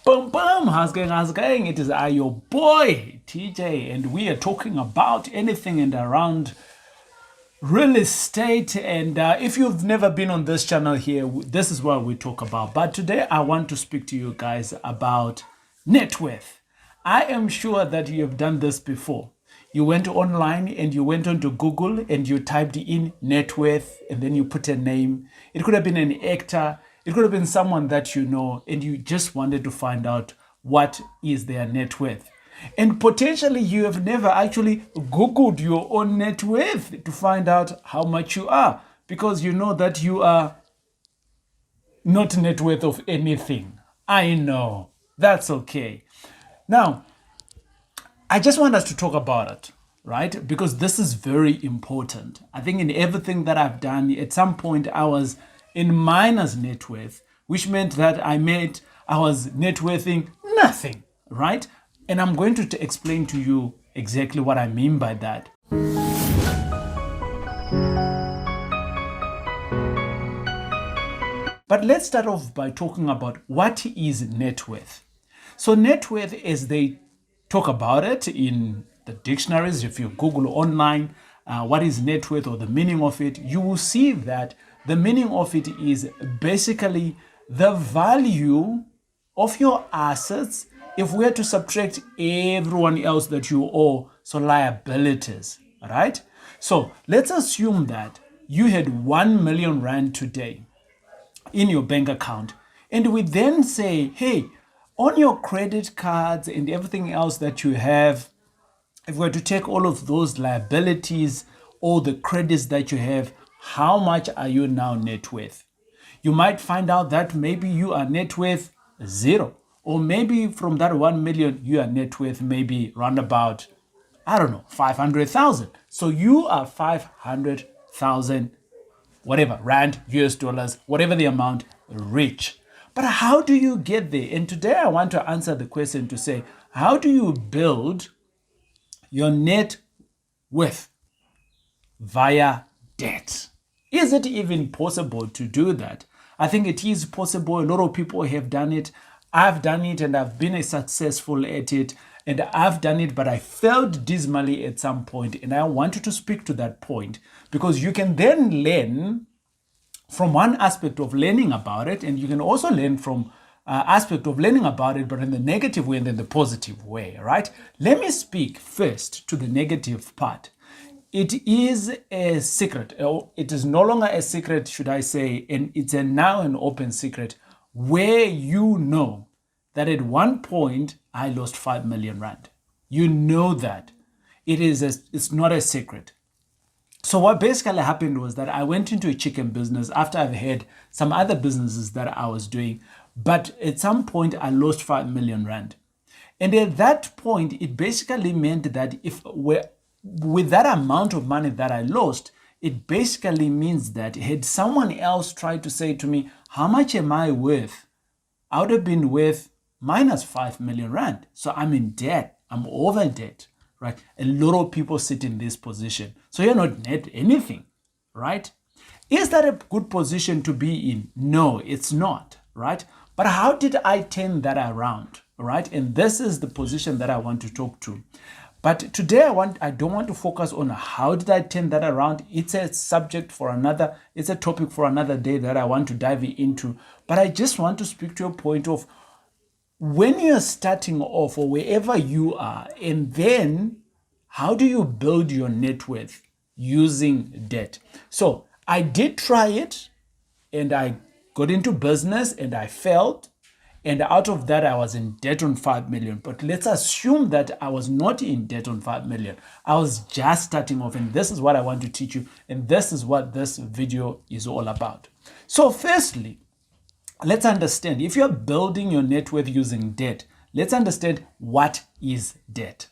Boom, boom, how's going, how's it going? It is your boy, TJ, and we are talking about anything and around real estate. And if you've never been on this channel here, this is what we talk about. But today I want to speak to you guys about net worth. I am sure that you have done this before. You went online and you went onto Google and you typed in net worth and then you put a name. It could have been an actor. It could have been someone that you know, and you just wanted to find out what is their net worth. And potentially you have never actually Googled your own net worth to find out how much you are, because you know that you are not net worth of anything. I know. That's okay. Now, I just want us to talk about it, right? Because this is very important. I think in everything that I've done, at some point I was in minus net worth, which meant that I was net worthing nothing, right? And I'm going to explain to you exactly what I mean by that. But let's start off by talking about what is net worth. So net worth, as they talk about it in the dictionaries, if you Google online, what is net worth or the meaning of it, you will see that the meaning of it is basically the value of your assets if we are to subtract everyone else that you owe, so liabilities, right? So let's assume that you had 1 million rand today in your bank account, and we then say, hey, on your credit cards and everything else that you have, if we were to take all of those liabilities, all the credits that you have, how much are you now net worth? You might find out that maybe you are net worth 0, or maybe from that 1 million, you are net worth maybe round about, 500,000. So you are 500,000, whatever, rand, US dollars, whatever the amount, rich. But how do you get there? And today I want to answer the question to say, how do you build your net worth via debt? Is it even possible to do that? I think it is possible. A lot of people have done it. I've done it and I've been successful at it. And I've done it, but I failed dismally at some point. And I wanted to speak to that point because you can then learn from one aspect of learning about it. And you can also learn from aspect of learning about it, but in the negative way and then the positive way, right? Let me speak first to the negative part. It is a secret, or it is no longer a secret, should I say, and it's now an open secret where you know that at one point I lost 5 million rand. You know that. It's not a secret. So what basically happened was that I went into a chicken business after I've had some other businesses that I was doing, but at some point I lost 5 million rand. And at that point, it basically meant that with that amount of money that I lost, it basically means that had someone else tried to say to me, how much am I worth? I would have been worth minus 5 million rand. So I'm in debt. I'm over debt, right? A lot of people sit in this position. So you're not net anything, right? Is that a good position to be in? No, it's not, right? But how did I turn that around, right? And this is the position that I want to talk to. But today I don't want to focus on how did I turn that around. It's a subject for another, it's a topic for another day that I want to dive into. But I just want to speak to a point of when you're starting off or wherever you are, and then how do you build your net worth using debt? So I did try it and I got into business and I failed. And out of that, I was in debt on 5 million. But let's assume that I was not in debt on 5 million. I was just starting off. And this is what I want to teach you. And this is what this video is all about. So firstly, let's understand, if you're building your net worth using debt, let's understand what is debt.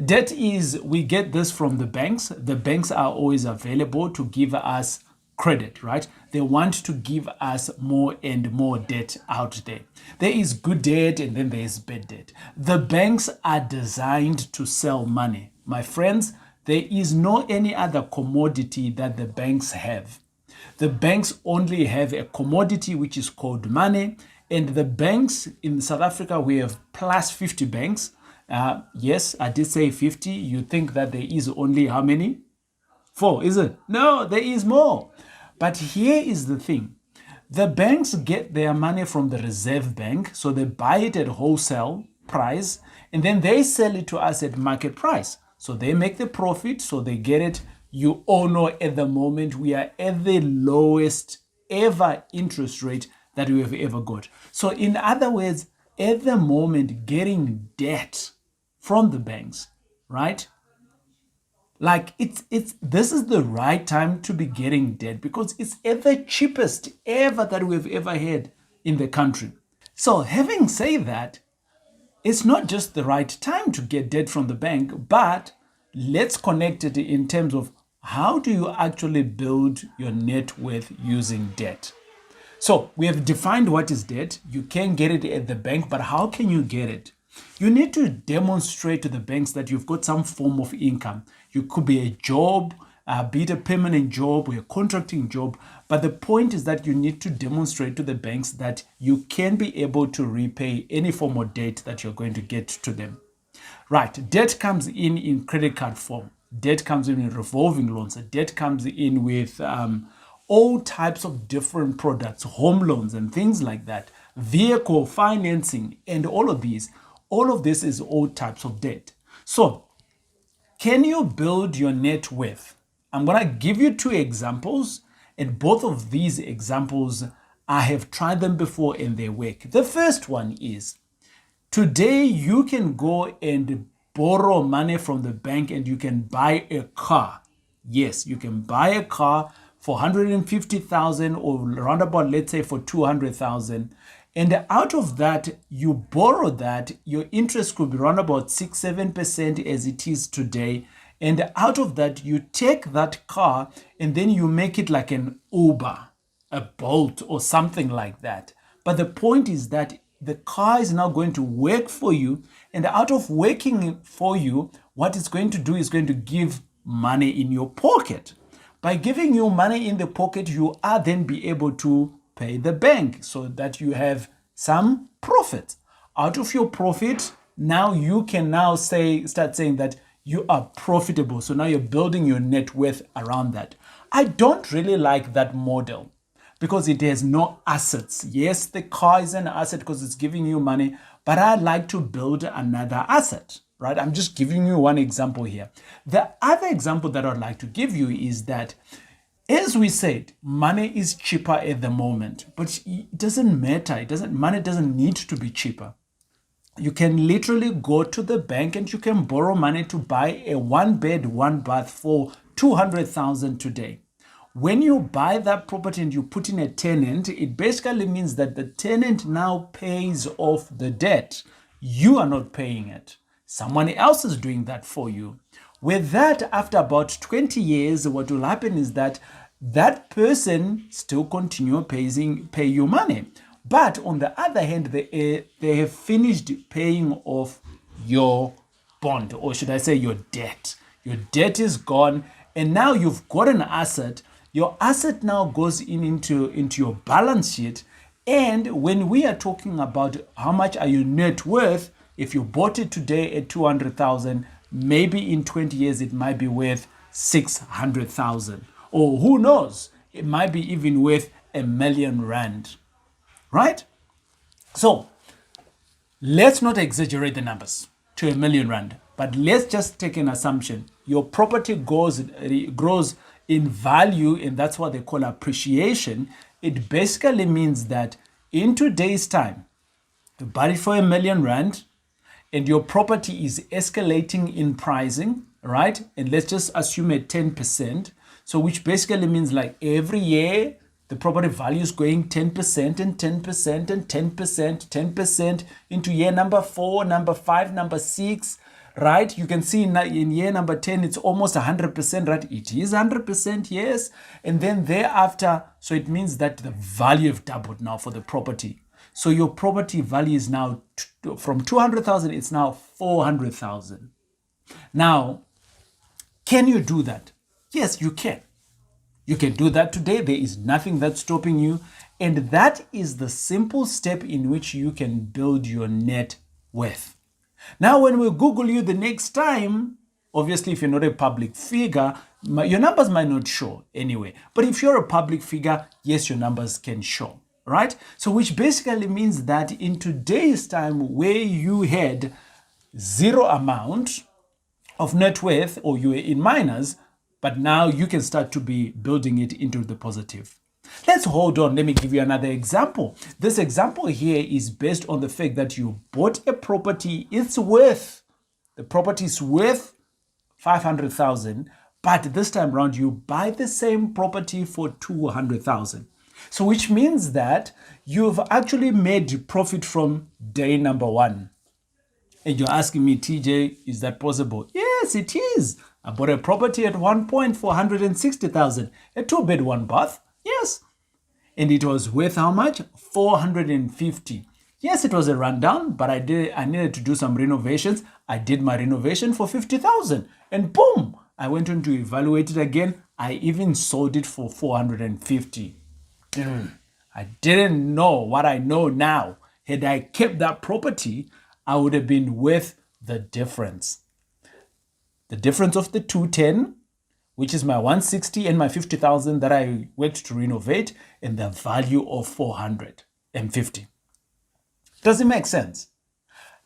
Debt is, we get this from the banks. The banks are always available to give us credit, right? They want to give us more and more debt out there. There is good debt and then there is bad debt. The banks are designed to sell money. My friends, there is no any other commodity that the banks have. The banks only have a commodity which is called money, And the banks in South Africa, we have plus 50 banks. Yes, I did say 50. You think that there is only how many? 4, is it? No, there is more. But here is the thing. The banks get their money from the Reserve Bank, so they buy it at wholesale price, and then they sell it to us at market price. So they make the profit, so they get it. You all know at the moment we are at the lowest ever interest rate that we have ever got. So in other words, at the moment, getting debt from the banks, right? Like it's this is the right time to be getting debt because it's at the cheapest ever that we've ever had in the country. So having said that, it's not just the right time to get debt from the bank, but let's connect it in terms of how do you actually build your net worth using debt. So we have defined what is debt. You can get it at the bank, but how can you get it? You need to demonstrate to the banks that you've got some form of income. You could be a job, be it a permanent job or a contracting job. But the point is that you need to demonstrate to the banks that you can be able to repay any form of debt that you're going to get to them. Right, debt comes in credit card form. Debt comes in revolving loans. Debt comes in with all types of different products, home loans and things like that, vehicle financing, and all of this is all types of debt. So can you build your net worth? I'm going to give you 2 examples, and both of these examples, I have tried them before and they work. The first one is, today you can go and borrow money from the bank and you can buy a car. Yes, you can buy a car for 150,000 or around about, let's say, for 200,000. And out of that, you borrow that, your interest could be around about 6-7% as it is today. And out of that, you take that car and then you make it like an Uber, a Bolt or something like that. But the point is that the car is now going to work for you. And out of working for you, what it's going to do is going to give money in your pocket. By giving you money in the pocket, you are then be able to pay the bank so that you have some profit. Out of your profit, now you can now start saying that you are profitable. So now you're building your net worth around that. I don't really like that model because it has no assets. Yes, the car is an asset because it's giving you money, but I'd like to build another asset. Right? I'm just giving you one example here. The other example that I'd like to give you is that, as we said, money is cheaper at the moment, but it doesn't matter. Money doesn't need to be cheaper. You can literally go to the bank and you can borrow money to buy a 1-bed, 1-bath for 200,000 today. When you buy that property and you put in a tenant, it basically means that the tenant now pays off the debt. You are not paying it. Someone else is doing that for you. With that, after about 20 years, what will happen is that that person still continue pay you money. But on the other hand, they have finished paying off your bond, or should I say your debt. Your debt is gone, and now you've got an asset. Your asset now goes into your balance sheet. And when we are talking about how much are you net worth, if you bought it today at 200,000, maybe in 20 years it might be worth 600,000, or who knows, it might be even worth R1 million, right? So let's not exaggerate the numbers to R1 million, but let's just take an assumption. Your property grows in value, and that's what they call appreciation. It basically means that in today's time, you buy it for R1 million, and your property is escalating in pricing, right? And let's just assume at 10%. So which basically means like every year, the property value is going 10% and 10% and 10%, 10% into year number 4, number 5, number 6, right? You can see in year number 10, it's almost 100%, right? It is 100%, yes. And then thereafter, so it means that the value have doubled now for the property. So your property value is now from 200,000, it's now 400,000. Now, can you do that? Yes, you can. You can do that today. There is nothing that's stopping you. And that is the simple step in which you can build your net worth. Now, when we Google you the next time, obviously, if you're not a public figure, your numbers might not show anyway. But if you're a public figure, yes, your numbers can show, right? So which basically means that in today's time where you had zero amount of net worth or you were in minus, but now you can start to be building it into the positive. Let's hold on. Let me give you another example. This example here is based on the fact that you bought a property. The property is worth 500,000, but this time around you buy the same property for 200,000. So which means that you've actually made profit from day number one. And you're asking me, TJ, is that possible? Yes, it is. I bought a property at one point for 160,000, a 2-bed, 1-bath. Yes. And it was worth how much? 450. Yes, it was a rundown, but I needed to do some renovations. I did my renovation for 50,000. And boom, I went on to evaluate it again. I even sold it for 450. I didn't know what I know now. Had I kept that property, I would have been worth the difference. The difference of the 210, which is my 160 and my 50,000 that I worked to renovate, and the value of 450. Does it make sense?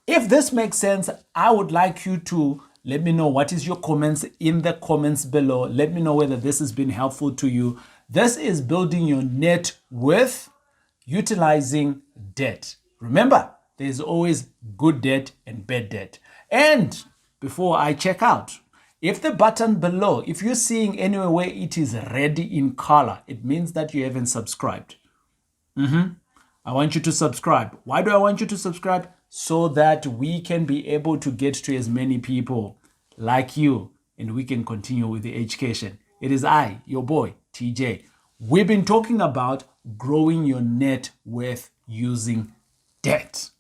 If this makes sense, I would like you to let me know what is your comments in the comments below. Let me know whether this has been helpful to you. This is building your net worth utilizing debt. Remember, there's always good debt and bad debt. And before I check out, if the button below, if you're seeing anywhere where it is red in color, it means that you haven't subscribed. I want you to subscribe. Why do I want you to subscribe? So that we can be able to get to as many people like you and we can continue with the education. It is I, your boy, TJ. We've been talking about growing your net worth using debt.